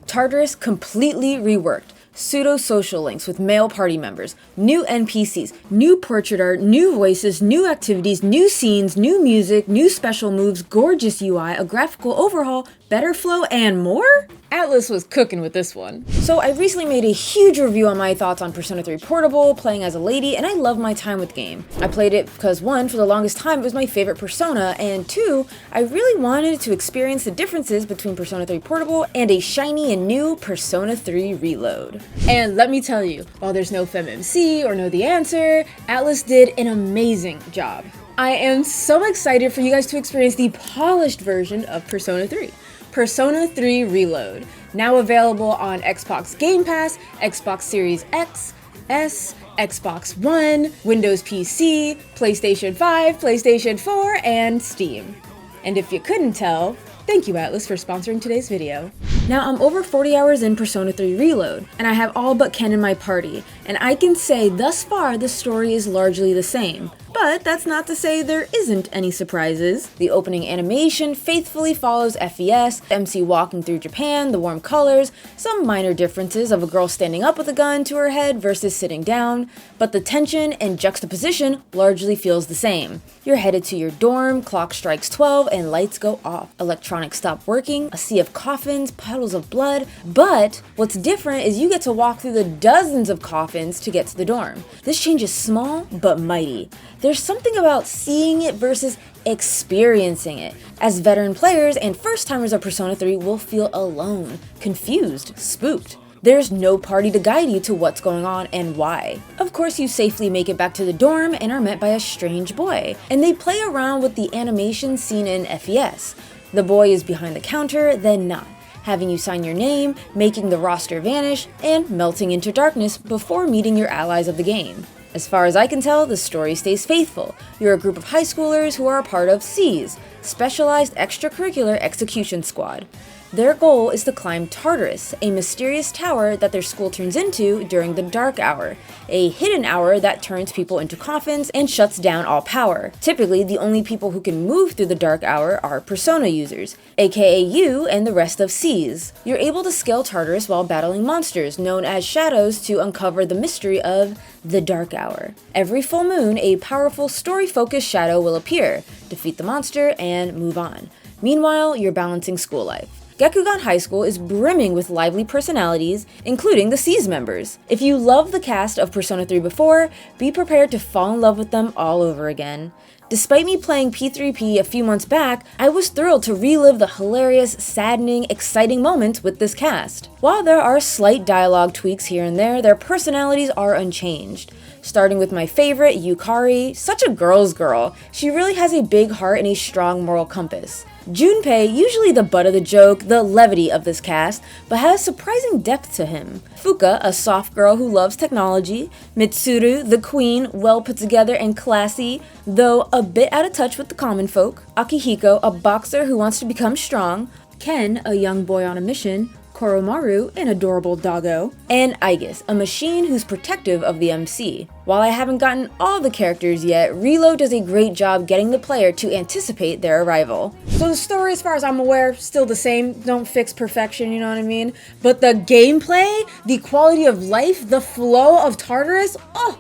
Tartarus completely reworked. Pseudo-social links with male party members, new NPCs, new portrait art, new voices, new activities, new scenes, new music, new special moves, gorgeous UI, a graphical overhaul, better flow, and more? Atlus was cooking with this one. So I recently made a huge review on my thoughts on Persona 3 Portable, playing as a lady, and I love my time with the game. I played it because 1, for the longest time it was my favorite Persona, and 2, I really wanted to experience the differences between Persona 3 Portable and a shiny and new Persona 3 Reload. And let me tell you, while there's no FemMC or Know the Answer, Atlus did an amazing job. I am so excited for you guys to experience the polished version of Persona 3. Persona 3 Reload, now available on Xbox Game Pass, Xbox Series X, S, Xbox One, Windows PC, PlayStation 5, PlayStation 4, and Steam. And if you couldn't tell, thank you Atlus for sponsoring today's video. Now I'm over 40 hours in Persona 3 Reload, and I have all but Ken in my party, and I can say thus far the story is largely the same. But that's not to say there isn't any surprises. The opening animation faithfully follows FES, MC walking through Japan, the warm colors, some minor differences of a girl standing up with a gun to her head versus sitting down, but the tension and juxtaposition largely feels the same. You're headed to your dorm, clock strikes 12 and lights go off. Electronics stop working, a sea of coffins, puddles of blood, but what's different is you get to walk through the dozens of coffins to get to the dorm. This change is small but mighty. There's something about seeing it versus experiencing it, as veteran players and first-timers of Persona 3 will feel alone, confused, spooked. There's no party to guide you to what's going on and why. Of course, you safely make it back to the dorm and are met by a strange boy, and they play around with the animation seen in FES. The boy is behind the counter, then not, having you sign your name, making the roster vanish, and melting into darkness before meeting your allies of the game. As far as I can tell, the story stays faithful. You're a group of high schoolers who are a part of SEAS, Specialized Extracurricular Execution Squad. Their goal is to climb Tartarus, a mysterious tower that their school turns into during the Dark Hour, a hidden hour that turns people into coffins and shuts down all power. Typically, the only people who can move through the Dark Hour are Persona users, aka you and the rest of SEAS. You're able to scale Tartarus while battling monsters, known as shadows, to uncover the mystery of the Dark Hour. Every full moon, a powerful story-focused shadow will appear, defeat the monster, and move on. Meanwhile, you're balancing school life. Gekugan High School is brimming with lively personalities, including the SEAS members. If you loved the cast of Persona 3 before, be prepared to fall in love with them all over again. Despite me playing P3P a few months back, I was thrilled to relive the hilarious, saddening, exciting moments with this cast. While there are slight dialogue tweaks here and there, their personalities are unchanged. Starting with my favorite, Yukari, such a girl's girl. She really has a big heart and a strong moral compass. Junpei, usually the butt of the joke, the levity of this cast, but has surprising depth to him. Fuka, a soft girl who loves technology. Mitsuru, the queen, well put together and classy, though a bit out of touch with the common folk. Akihiko, a boxer who wants to become strong. Ken, a young boy on a mission. Koromaru, an adorable doggo, and Aigis, a machine who's protective of the MC. While I haven't gotten all the characters yet, Reload does a great job getting the player to anticipate their arrival. So the story, as far as I'm aware, still the same. Don't fix perfection, you know what I mean? But the gameplay, the quality of life, the flow of Tartarus, oh,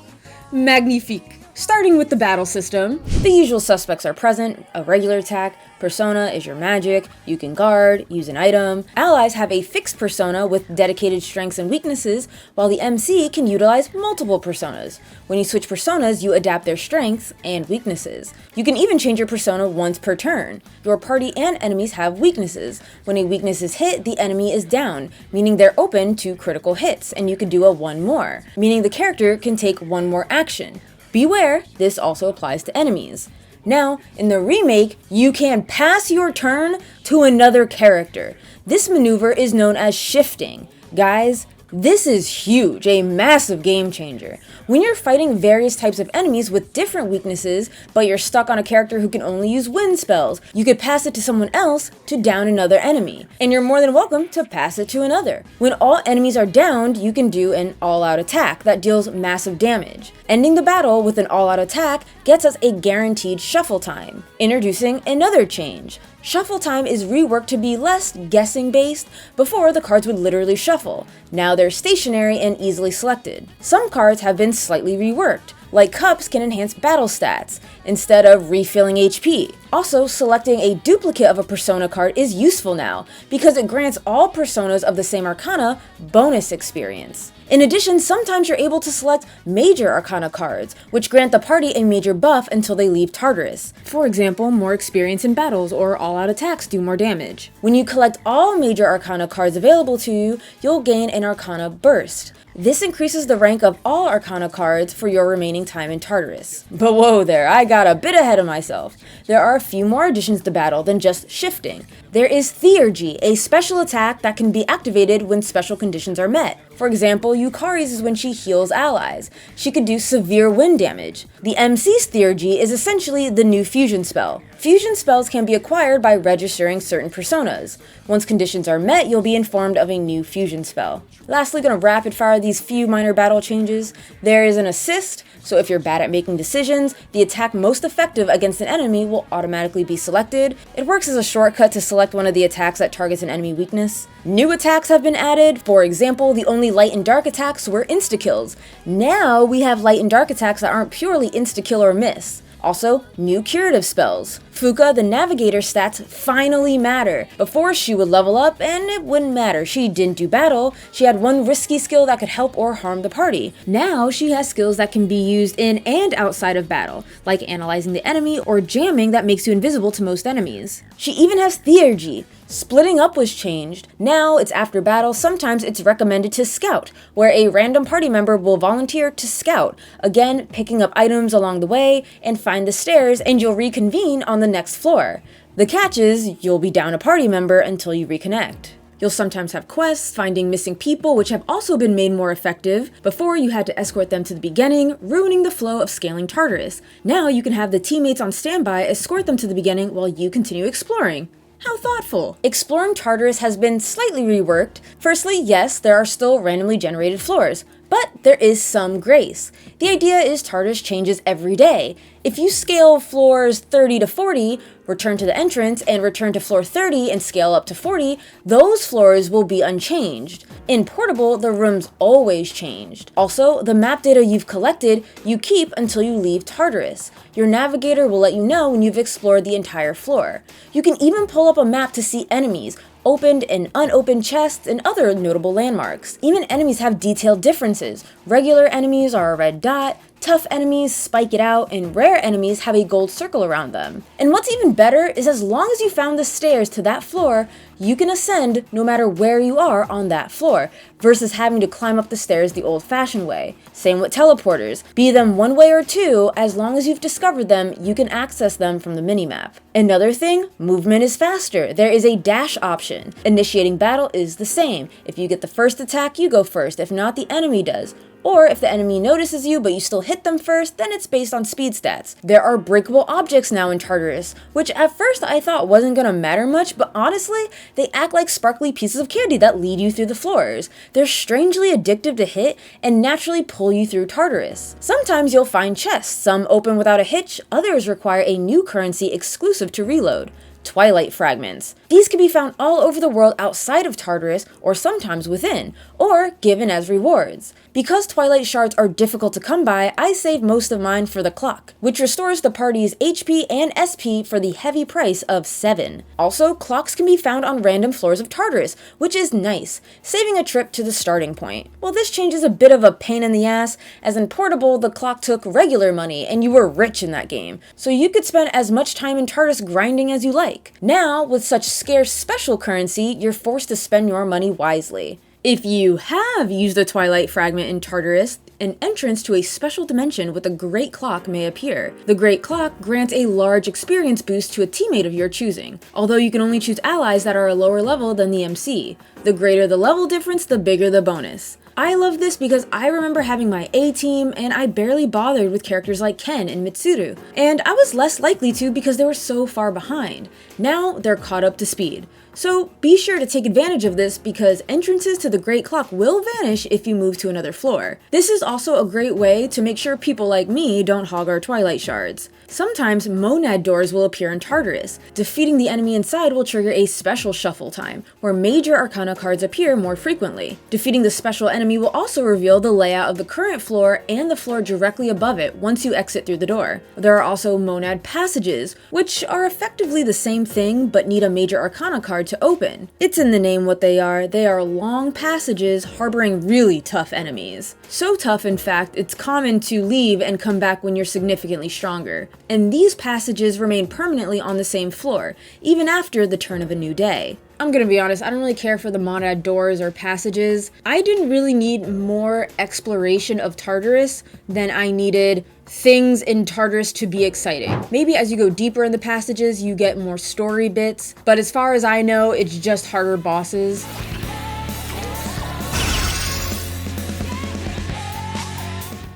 magnifique. Starting with the battle system, the usual suspects are present: a regular attack, persona is your magic, you can guard, use an item. Allies have a fixed persona with dedicated strengths and weaknesses, while the MC can utilize multiple personas. When you switch personas, you adapt their strengths and weaknesses. You can even change your persona once per turn. Your party and enemies have weaknesses. When a weakness is hit, the enemy is down, meaning they're open to critical hits, and you can do a one more, meaning the character can take one more action. Beware, this also applies to enemies. Now, in the remake, you can pass your turn to another character. This maneuver is known as shifting. Guys, this is huge, a massive game changer. When you're fighting various types of enemies with different weaknesses, but you're stuck on a character who can only use wind spells, you could pass it to someone else to down another enemy. And you're more than welcome to pass it to another. When all enemies are downed, you can do an all-out attack that deals massive damage. Ending the battle with an all-out attack gets us a guaranteed shuffle time. Introducing another change. Shuffle time is reworked to be less guessing based. Before, the cards would literally shuffle. Now they're stationary and easily selected. Some cards have been slightly reworked, like cups can enhance battle stats instead of refilling HP. Also, selecting a duplicate of a persona card is useful now because it grants all personas of the same arcana bonus experience. In addition, sometimes you're able to select major arcana cards, which grant the party a major buff until they leave Tartarus. For example, more experience in battles or all-out attacks do more damage. When you collect all major arcana cards available to you, you'll gain an arcana burst. This increases the rank of all arcana cards for your remaining time in Tartarus. But whoa there, I got a bit ahead of myself. There are a few more additions to battle than just shifting. There is Theurgy, a special attack that can be activated when special conditions are met. For example, Yukari's is when she heals allies. She could do severe wind damage. The MC's Theurgy is essentially the new fusion spell. Fusion spells can be acquired by registering certain personas. Once conditions are met, you'll be informed of a new fusion spell. Lastly, gonna rapid fire these few minor battle changes. There is an assist, so if you're bad at making decisions, the attack most effective against an enemy will automatically be selected. It works as a shortcut to select one of the attacks that targets an enemy weakness. New attacks have been added. For example, the only light and dark attacks were insta-kills. Now we have light and dark attacks that aren't purely insta-kill or miss. Also, new curative spells. Fuka, the navigator stats finally matter. Before, she would level up and it wouldn't matter. She didn't do battle. She had one risky skill that could help or harm the party. Now she has skills that can be used in and outside of battle, like analyzing the enemy or jamming that makes you invisible to most enemies. She even has Theurgy. Splitting up was changed. Now it's after battle. Sometimes it's recommended to scout, where a random party member will volunteer to scout, again picking up items along the way and find the stairs, and you'll reconvene on the next floor. The catch is you'll be down a party member until you reconnect. You'll sometimes have quests, finding missing people, which have also been made more effective. Before, you had to escort them to the beginning, ruining the flow of scaling Tartarus. Now you can have the teammates on standby escort them to the beginning while you continue exploring. How thoughtful! Exploring Tartarus has been slightly reworked. Firstly, yes, there are still randomly generated floors, but there is some grace. The idea is Tartarus changes every day. If you scale floors 30 to 40, return to the entrance, and return to floor 30 and scale up to 40, those floors will be unchanged. In Portable, the rooms always changed. Also, the map data you've collected, you keep until you leave Tartarus. Your navigator will let you know when you've explored the entire floor. You can even pull up a map to see enemies, opened and unopened chests, and other notable landmarks. Even enemies have detailed differences. Regular enemies are a red dot, tough enemies spike it out, and rare enemies have a gold circle around them. And what's even better is as long as you found the stairs to that floor, you can ascend no matter where you are on that floor, versus having to climb up the stairs the old-fashioned way. Same with teleporters. Be them one way or two, as long as you've discovered them, you can access them from the minimap. Another thing, movement is faster. There is a dash option. Initiating battle is the same. If you get the first attack, you go first. If not, the enemy does. Or if the enemy notices you but you still hit them first, then it's based on speed stats. There are breakable objects now in Tartarus, which at first I thought wasn't gonna matter much, but honestly, they act like sparkly pieces of candy that lead you through the floors. They're strangely addictive to hit and naturally pull you through Tartarus. Sometimes you'll find chests, some open without a hitch, others require a new currency exclusive to reload. Twilight fragments. These can be found all over the world outside of Tartarus or sometimes within, or given as rewards. Because Twilight shards are difficult to come by, I saved most of mine for the clock, which restores the party's HP and SP for the heavy price of 7. Also, clocks can be found on random floors of Tartarus, which is nice, saving a trip to the starting point. Well, this change is a bit of a pain in the ass, as in Portable, the clock took regular money and you were rich in that game, so you could spend as much time in Tartarus grinding as you like. Now, with such scarce special currency, you're forced to spend your money wisely. If you have used a Twilight fragment in Tartarus, an entrance to a special dimension with a Great Clock may appear. The Great Clock grants a large experience boost to a teammate of your choosing, although you can only choose allies that are a lower level than the MC. The greater the level difference, the bigger the bonus. I love this because I remember having my A team and I barely bothered with characters like Ken and Mitsuru, and I was less likely to because they were so far behind. Now they're caught up to speed. So be sure to take advantage of this because entrances to the Great Clock will vanish if you move to another floor. This is also a great way to make sure people like me don't hog our Twilight Shards. Sometimes monad doors will appear in Tartarus. Defeating the enemy inside will trigger a special shuffle time, where major arcana cards appear more frequently. Defeating the special enemy will also reveal the layout of the current floor and the floor directly above it once you exit through the door. There are also monad passages, which are effectively the same thing but need a major arcana card to open. It's in the name what they are long passages harboring really tough enemies. So tough in fact, it's common to leave and come back when you're significantly stronger. And these passages remain permanently on the same floor, even after the turn of a new day. I'm gonna be honest, I don't really care for the monad doors or passages. I didn't really need more exploration of Tartarus than I needed things in Tartarus to be exciting. Maybe as you go deeper in the passages, you get more story bits, but as far as I know, it's just harder bosses.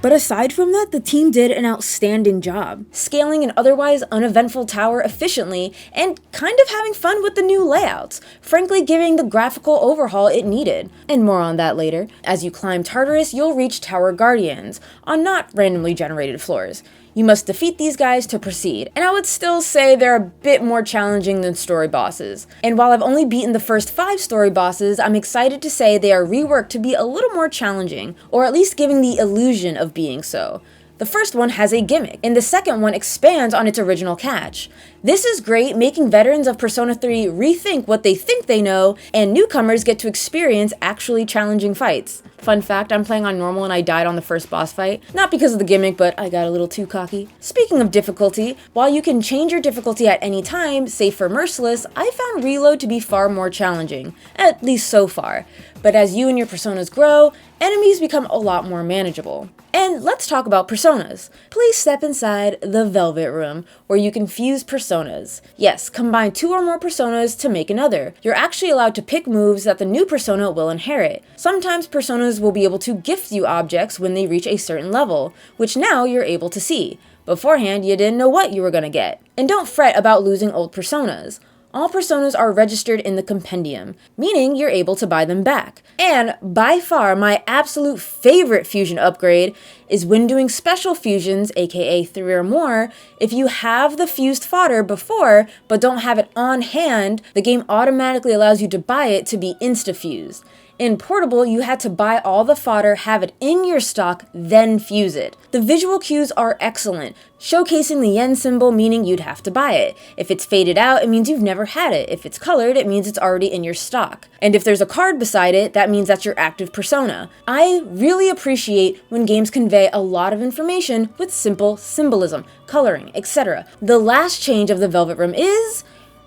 But aside from that, the team did an outstanding job, scaling an otherwise uneventful tower efficiently and kind of having fun with the new layouts, frankly giving the graphical overhaul it needed. And more on that later. As you climb Tartarus, you'll reach Tower Guardians, on not randomly generated floors. You must defeat these guys to proceed, and I would still say they're a bit more challenging than story bosses. And while I've only beaten the first 5 story bosses, I'm excited to say they are reworked to be a little more challenging, or at least giving the illusion of being so. The first one has a gimmick, and the second one expands on its original catch. This is great, making veterans of Persona 3 rethink what they think they know, and newcomers get to experience actually challenging fights. Fun fact, I'm playing on normal and I died on the first boss fight. Not because of the gimmick, but I got a little too cocky. Speaking of difficulty, while you can change your difficulty at any time, save for Merciless, I found Reload to be far more challenging, at least so far. But as you and your personas grow, enemies become a lot more manageable. And let's talk about personas. Please step inside the Velvet Room, where you can fuse personas. Yes, combine 2 or more personas to make another. You're actually allowed to pick moves that the new persona will inherit. Sometimes personas will be able to gift you objects when they reach a certain level, which now you're able to see. Beforehand, you didn't know what you were gonna get. And don't fret about losing old personas. All personas are registered in the compendium, meaning you're able to buy them back. And by far, my absolute favorite fusion upgrade is when doing special fusions, aka 3 or more, if you have the fused fodder before, but don't have it on hand, the game automatically allows you to buy it to be insta-fused. In Portable, you had to buy all the fodder, have it in your stock, then fuse it. The visual cues are excellent, showcasing the yen symbol meaning you'd have to buy it. If it's faded out, it means you've never had it. If it's colored, it means it's already in your stock. And if there's a card beside it, that means that's your active persona. I really appreciate when games convey a lot of information with simple symbolism, coloring, etc. The last change of the Velvet Room is,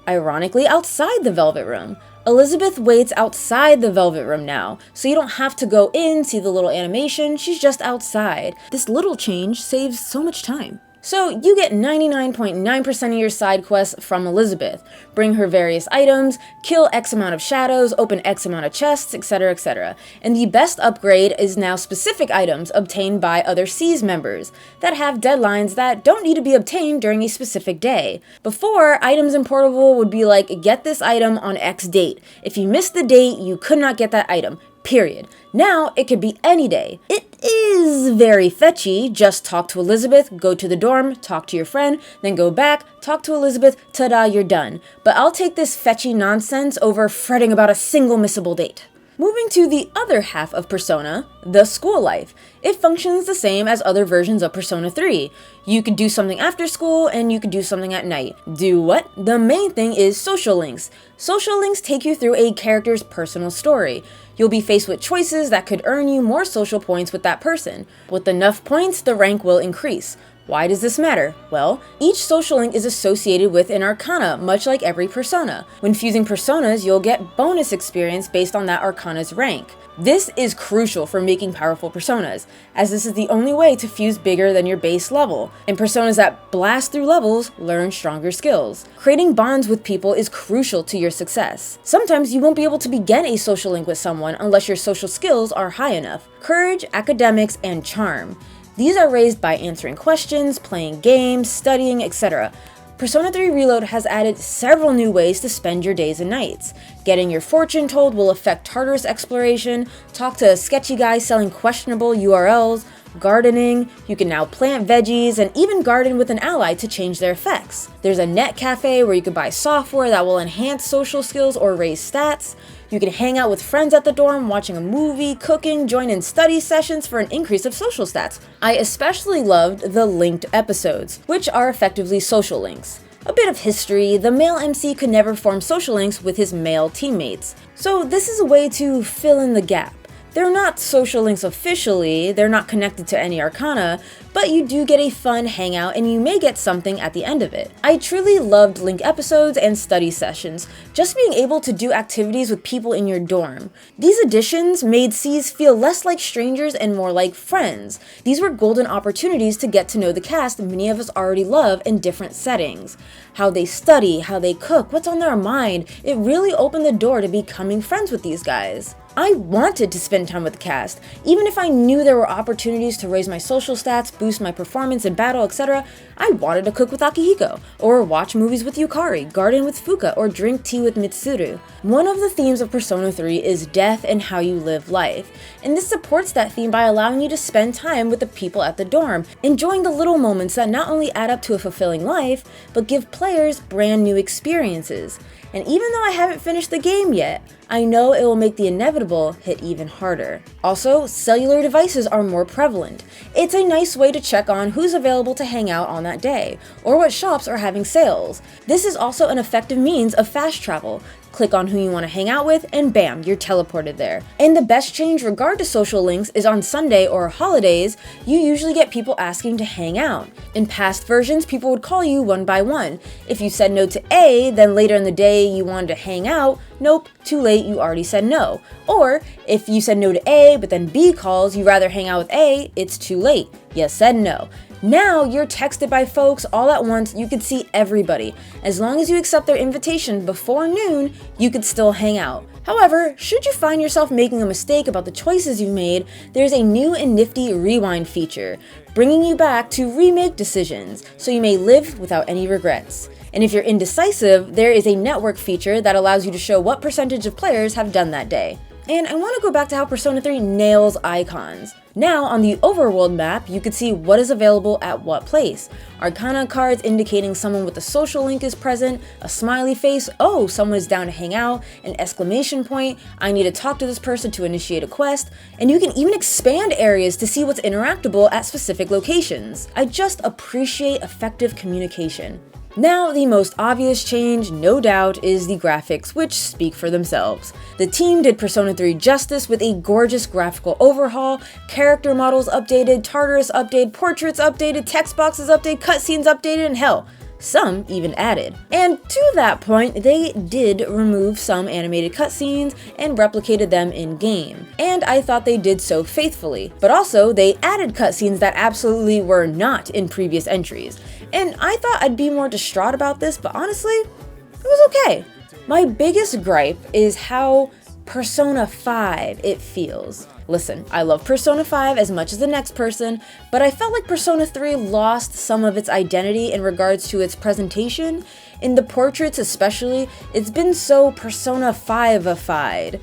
ironically, outside the Velvet Room. Elizabeth waits outside the Velvet Room now, so you don't have to go in, see the little animation, she's just outside. This little change saves so much time. So you get 99.9% of your side quests from Elizabeth. Bring her various items, kill X amount of shadows, open X amount of chests, etc, etc. And the best upgrade is now specific items obtained by other SEAS members that have deadlines that don't need to be obtained during a specific day. Before, items in Portable would be like, get this item on X date. If you missed the date, you could not get that item. Period. Now, it could be any day. It is very fetchy. Just talk to Elizabeth, go to the dorm, talk to your friend, then go back, talk to Elizabeth, ta-da, you're done. But I'll take this fetchy nonsense over fretting about a single missable date. Moving to the other half of Persona, the school life. It functions the same as other versions of Persona 3. You could do something after school, and you could do something at night. Do what? The main thing is social links. Social links take you through a character's personal story. You'll be faced with choices that could earn you more social points with that person. With enough points, the rank will increase. Why does this matter? Well, each social link is associated with an arcana, much like every persona. When fusing personas, you'll get bonus experience based on that arcana's rank. This is crucial for making powerful personas, as this is the only way to fuse bigger than your base level, and personas that blast through levels learn stronger skills. Creating bonds with people is crucial to your success. Sometimes you won't be able to begin a social link with someone unless your social skills are high enough. Courage, academics, and charm. These are raised by answering questions, playing games, studying, etc. Persona 3 Reload has added several new ways to spend your days and nights. Getting your fortune told will affect Tartarus exploration, talk to a sketchy guy selling questionable URLs, gardening, you can now plant veggies, and even garden with an ally to change their effects. There's a net cafe where you can buy software that will enhance social skills or raise stats. You can hang out with friends at the dorm, watching a movie, cooking, join in study sessions for an increase of social stats. I especially loved the linked episodes, which are effectively social links. A bit of history, the male MC could never form social links with his male teammates. So this is a way to fill in the gap. They're not social links officially, they're not connected to any arcana, but you do get a fun hangout and you may get something at the end of it. I truly loved link episodes and study sessions, just being able to do activities with people in your dorm. These additions made Cs feel less like strangers and more like friends. These were golden opportunities to get to know the cast many of us already love in different settings. How they study, how they cook, what's on their mind, it really opened the door to becoming friends with these guys. I wanted to spend time with the cast, even if I knew there were opportunities to raise my social stats, boost my performance in battle, etc. I wanted to cook with Akihiko, or watch movies with Yukari, garden with Fuka, or drink tea with Mitsuru. One of the themes of Persona 3 is death and how you live life, and this supports that theme by allowing you to spend time with the people at the dorm, enjoying the little moments that not only add up to a fulfilling life, but give players brand new experiences. And even though I haven't finished the game yet, I know it will make the inevitable hit even harder. Also, cellular devices are more prevalent. It's a nice way to check on who's available to hang out on that day, or what shops are having sales. This is also an effective means of fast travel. Click on who you want to hang out with, and bam, you're teleported there. And the best change regard to social links is on Sunday or holidays, you usually get people asking to hang out. In past versions, people would call you one by one. If you said no to A, then later in the day you wanted to hang out, nope, too late, you already said no. Or, if you said no to A, but then B calls, you rather hang out with A, it's too late, you said no. Now you're texted by folks all at once, you could see everybody. As long as you accept their invitation before noon, you could still hang out. However, should you find yourself making a mistake about the choices you made, there's a new and nifty rewind feature, bringing you back to remake decisions, so you may live without any regrets. And if you're indecisive, there is a network feature that allows you to show what percentage of players have done that day. And I want to go back to how Persona 3 nails icons. Now, on the overworld map, you could see what is available at what place. Arcana cards indicating someone with a social link is present, a smiley face, oh, someone is down to hang out, an exclamation point, I need to talk to this person to initiate a quest, and you can even expand areas to see what's interactable at specific locations. I just appreciate effective communication. Now, the most obvious change, no doubt, is the graphics, which speak for themselves. The team did Persona 3 justice with a gorgeous graphical overhaul, character models updated, Tartarus updated, portraits updated, text boxes updated, cutscenes updated, and hell, some even added. And to that point, they did remove some animated cutscenes and replicated them in-game. And I thought they did so faithfully. But also, they added cutscenes that absolutely were not in previous entries. And I thought I'd be more distraught about this, but honestly, it was okay. My biggest gripe is how Persona 5 it feels. Listen, I love Persona 5 as much as the next person, but I felt like Persona 3 lost some of its identity in regards to its presentation. In the portraits especially, it's been so Persona 5ified.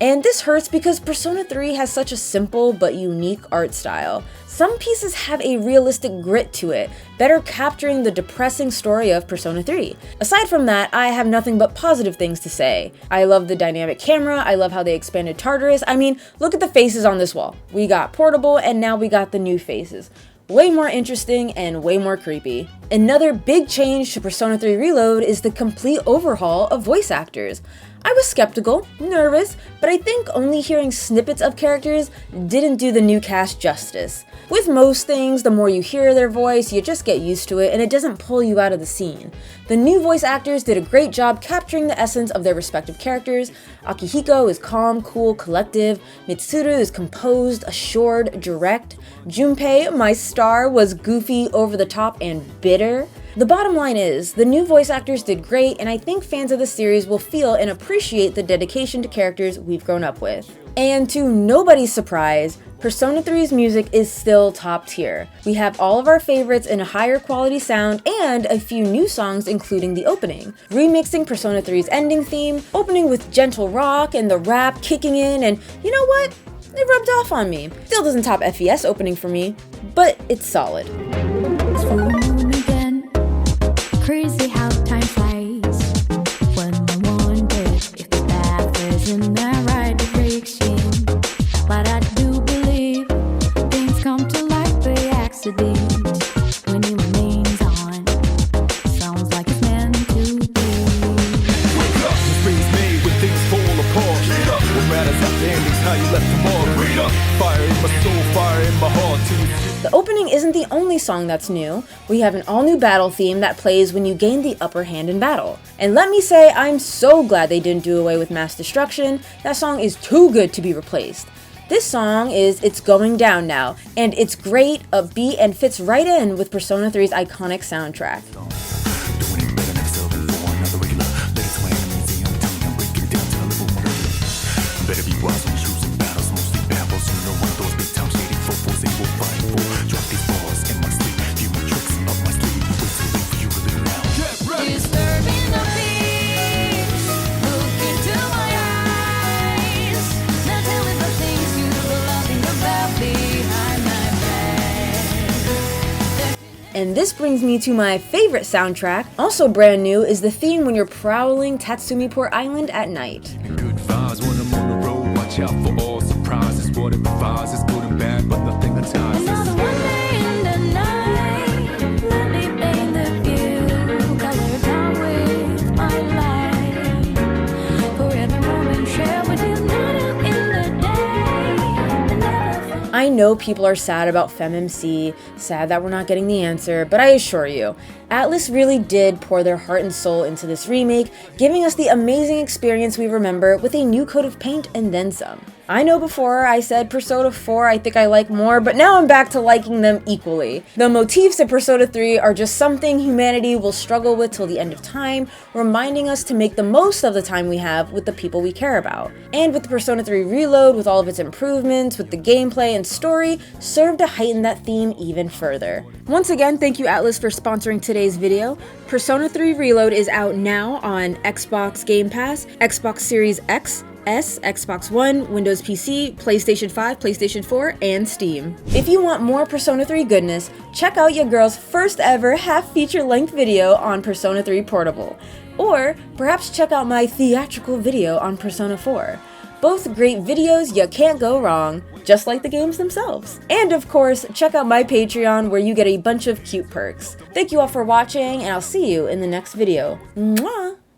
And this hurts because Persona 3 has such a simple but unique art style. Some pieces have a realistic grit to it, better capturing the depressing story of Persona 3. Aside from that, I have nothing but positive things to say. I love the dynamic camera, I love how they expanded Tartarus. I mean, look at the faces on this wall. We got portable and now we got the new faces. Way more interesting and way more creepy. Another big change to Persona 3 Reload is the complete overhaul of voice actors. I was skeptical, nervous, but I think only hearing snippets of characters didn't do the new cast justice. With most things, the more you hear their voice, you just get used to it and it doesn't pull you out of the scene. The new voice actors did a great job capturing the essence of their respective characters. Akihiko is calm, cool, collective. Mitsuru is composed, assured, direct. Junpei, my star, was goofy, over the top, and bitter. The bottom line is, the new voice actors did great, and I think fans of the series will feel and appreciate the dedication to characters we've grown up with. And to nobody's surprise, Persona 3's music is still top tier. We have all of our favorites in a higher quality sound and a few new songs including the opening, remixing Persona 3's ending theme, opening with gentle rock and the rap kicking in, and you know what? It rubbed off on me. Still doesn't top FES opening for me, but it's solid. Crazy how time flies when I wonder if the path is in the right direction. But I do believe things come to light by accident when it remains on. Sounds like it's meant to be. Wake up, spring's made when things fall apart. Get up, what matters at the ending's how you left tomorrow. Read up, fire in my soul, fire in my heart too. The opening isn't the only song that's new. We have an all-new battle theme that plays when you gain the upper hand in battle. And let me say, I'm so glad they didn't do away with Mass Destruction. That song is too good to be replaced. This song is It's Going Down Now, and it's great, upbeat, and fits right in with Persona 3's iconic soundtrack. And this brings me to my favorite soundtrack. Also brand new is the theme when you're prowling Tatsumiport Island at night. Good vibes when I'm on the road, watch out for all surprises. What it provides is good and bad, but nothing ties us. Another one day in the night, let me paint the view, color down with my light. For every moment shared with you, not in the day, and never. I know people are sad about FemMC, sad that we're not getting the answer, but I assure you, Atlus really did pour their heart and soul into this remake, giving us the amazing experience we remember with a new coat of paint and then some. I know before I said Persona 4 I think I like more, but now I'm back to liking them equally. The motifs of Persona 3 are just something humanity will struggle with till the end of time, reminding us to make the most of the time we have with the people we care about. And with the Persona 3 Reload, with all of its improvements, with the gameplay and story, served to heighten that theme even further. Once again, thank you Atlus for sponsoring today's video. Persona 3 Reload is out now on Xbox Game Pass, Xbox Series X, S, Xbox One, Windows PC, PlayStation 5, PlayStation 4, and Steam. If you want more Persona 3 goodness, check out your girl's first ever half feature-length video on Persona 3 Portable. Or perhaps check out my theatrical video on Persona 4. Both great videos you can't go wrong, just like the games themselves. And of course, check out my Patreon where you get a bunch of cute perks. Thank you all for watching, and I'll see you in the next video. Mwah!